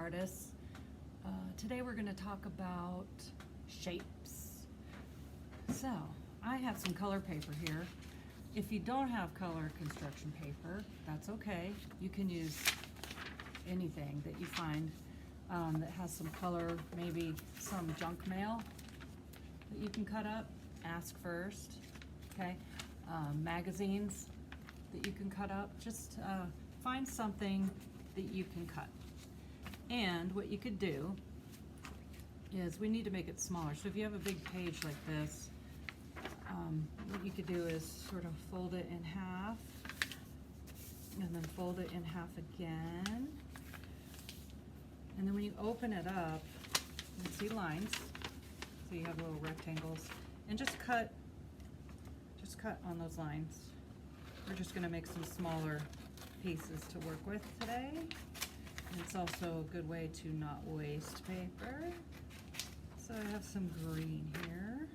artists. Today we're going to talk about shapes. So I have some color paper here. If you don't have color construction paper, that's okay. You can use anything that you find that has some color, maybe some junk mail that you can cut up. Ask first, okay? Magazines that you can cut up. Just find something that you can cut. And what you could do is, we need to make it smaller. So if you have a big page like this, what you could do is sort of fold it in half, and then fold it in half again. And then when you open it up, you see lines. So you have little rectangles, and just cut on those lines. We're just going to make some smaller pieces to work with today. And it's also a good way to not waste paper. So I have some green here.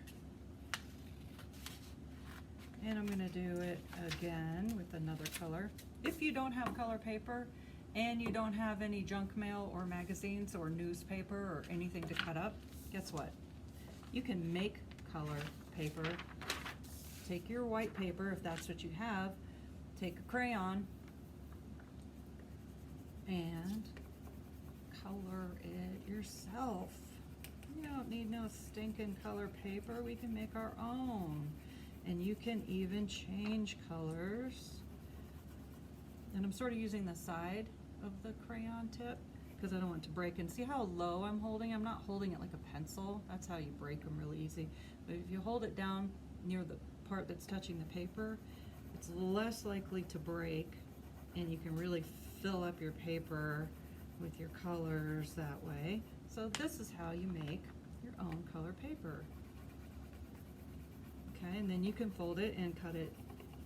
And I'm going to do it again with another color. If you don't have color paper and you don't have any junk mail or magazines or newspaper or anything to cut up, guess what? You can make color paper. Take your white paper, if that's what you have, take a crayon and color it yourself. You don't need no stinking color paper. We can make our own. And you can even change colors. And I'm sort of using the side of the crayon tip because I don't want it to break. And see how low I'm holding? I'm not holding it like a pencil. That's how you break them really easy. But if you hold it down near the part that's touching the paper, it's less likely to break, and you can really fill up your paper with your colors that way. So this is how you make your own color paper. Okay, and then you can fold it and cut it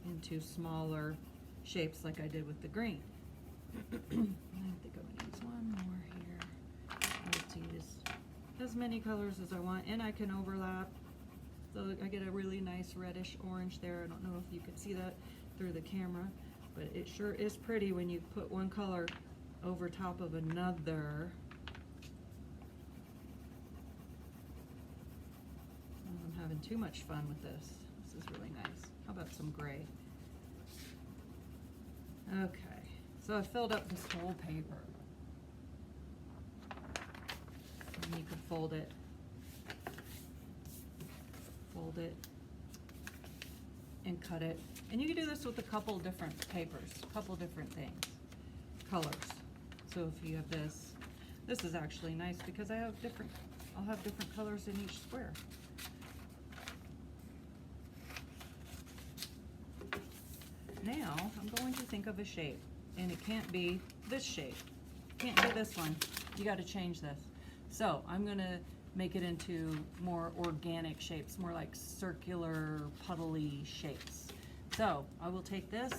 into smaller shapes like I did with the green. I think I'm going to use one more here. I like to use as many colors as I want, and I can overlap. So I get a really nice reddish orange there. I don't know if you can see that through the camera, but it sure is pretty when you put one color over top of another. I'm having too much fun with this. This is really nice. How about some gray? Okay, so I filled up this whole paper. And you can fold it, and cut it. And you can do this with a couple different papers, a couple different things, colors. So if you have this is actually nice because I'll have different colors in each square. Now I'm going to think of a shape, and it can't be this shape. Can't be this one. You got to change this. So I'm going to make it into more organic shapes, more like circular, puddly shapes. So I will take this,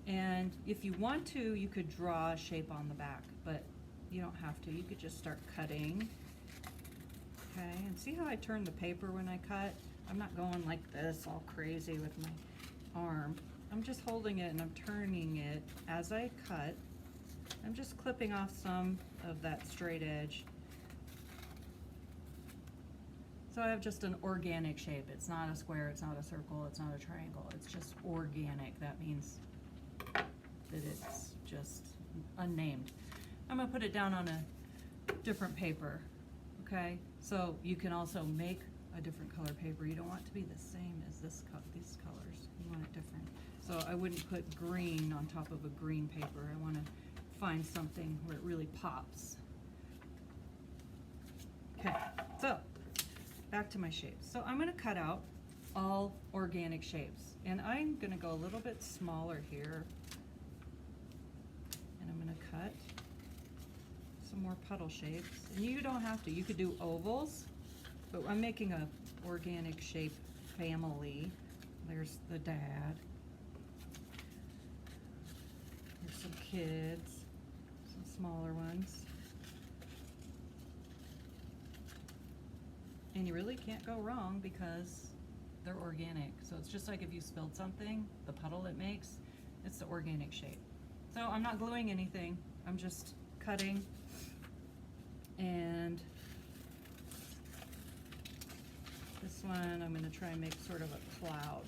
and if you want to, you could draw a shape on the back, but you don't have to. You could just start cutting. Okay, and see how I turn the paper when I cut? I'm not going like this all crazy with my arm. I'm just holding it and I'm turning it as I cut. I'm just clipping off some of that straight edge. So I have just an organic shape. It's not a square, it's not a circle, it's not a triangle. It's just organic. That means that it's just unnamed. I'm gonna put it down on a different paper, okay? So you can also make a different color paper. You don't want it to be the same as these colors. You want it different. So I wouldn't put green on top of a green paper. I wanna find something where it really pops. Okay, so back to my shapes. So I'm going to cut out all organic shapes, and I'm going to go a little bit smaller here, and I'm going to cut some more puddle shapes. And you don't have to. You could do ovals, but I'm making a organic shape family. There's the dad. There's some kids, some smaller ones. And you really can't go wrong because they're organic. So it's just like if you spilled something, the puddle it makes, it's the organic shape. So I'm not gluing anything. I'm just cutting And this one, I'm going to try and make sort of a cloud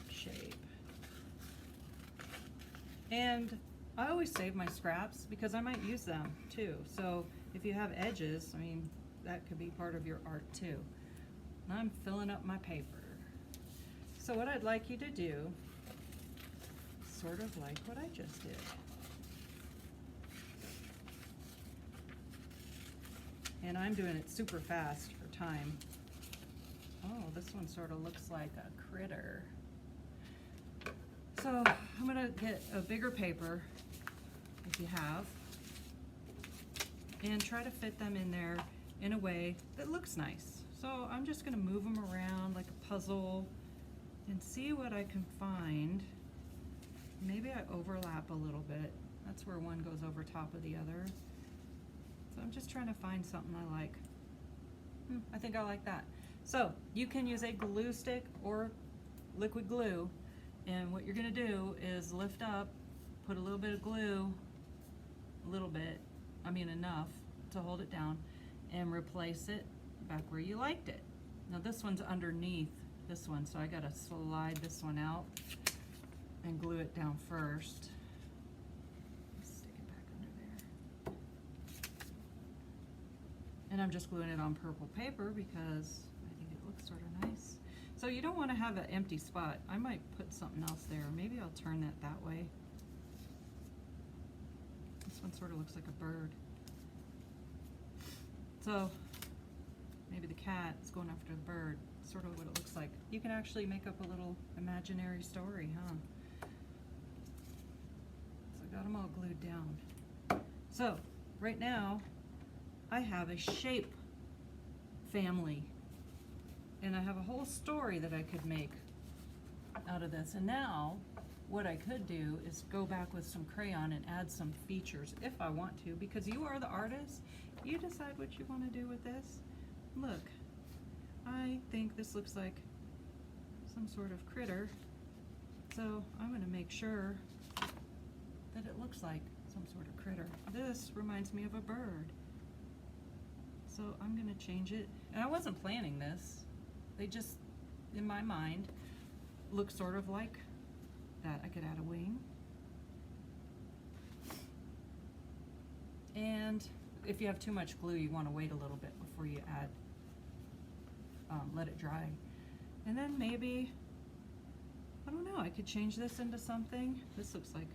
shape. And I always save my scraps because I might use them too. So if you have edges, I mean, that could be part of your art too. And I'm filling up my paper. So what I'd like you to do, sort of like what I just did. And I'm doing it super fast for time. Oh, this one sort of looks like a critter. So I'm gonna get a bigger paper, if you have, and try to fit them in there in a way that looks nice. So I'm just gonna move them around like a puzzle and see what I can find. Maybe I overlap a little bit. That's where one goes over top of the other. So I'm just trying to find something I like. I think I like that. So you can use a glue stick or liquid glue, and what you're gonna do is lift up, put a little bit of glue, enough to hold it down, and replace it back where you liked it. Now this one's underneath this one, so I gotta slide this one out and glue it down first. Stick it back under there. And I'm just gluing it on purple paper because I think it looks sort of nice. So you don't want to have an empty spot. I might put something else there. Maybe I'll turn that way. This one sort of looks like a bird. So maybe the cat is going after the bird. Sort of what it looks like. You can actually make up a little imaginary story, huh? So I got them all glued down. So right now I have a shape family, and I have a whole story that I could make out of this. And now what I could do is go back with some crayon and add some features if I want to, because you are the artist. You decide what you want to do with this. Look, I think this looks like some sort of critter, so I'm going to make sure that it looks like some sort of critter. This reminds me of a bird, so I'm going to change it. And I wasn't planning this. They just, in my mind, look sort of like that. I could add a wing. And if you have too much glue, you want to wait a little bit before you add, let it dry. And then maybe, I don't know, I could change this into something. This looks like,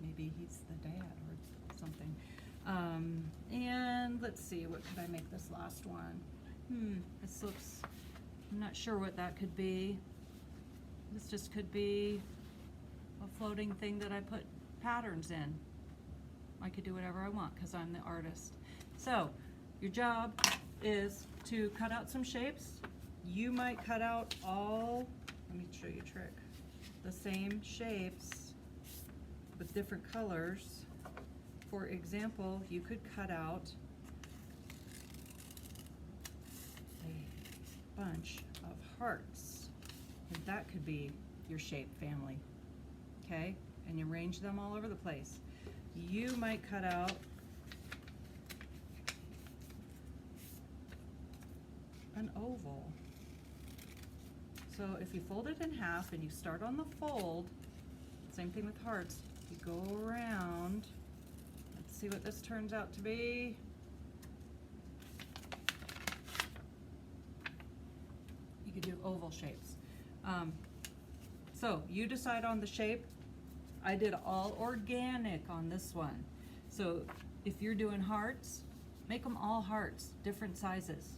maybe he's the dad or something. And let's see, what could I make this last one? This looks, I'm not sure what that could be. This just could be a floating thing that I put patterns in. I could do whatever I want because I'm the artist. So your job is to cut out some shapes. You might cut out all, let me show you a trick, the same shapes with different colors. For example, you could cut out a bunch of hearts, and that could be your shape family, okay? And you arrange them all over the place. You might cut out an oval. So if you fold it in half and you start on the fold, same thing with hearts, you go around. Let's see what this turns out to be. You could do oval shapes. So you decide on the shape. I did all organic on this one. So if you're doing hearts, make them all hearts, different sizes,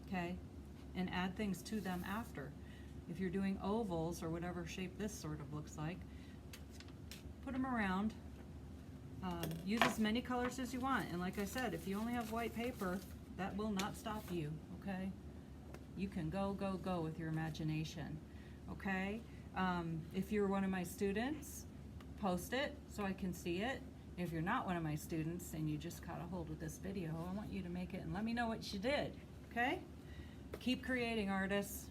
okay? And add things to them after. If you're doing ovals or whatever shape this sort of looks like, put them around. Use as many colors as you want. And like I said, if you only have white paper, that will not stop you, okay? You can go, go, go with your imagination, okay? If you're one of my students, post it so I can see it. If you're not one of my students and you just caught a hold of this video, I want you to make it and let me know what you did, okay? Keep creating, artists.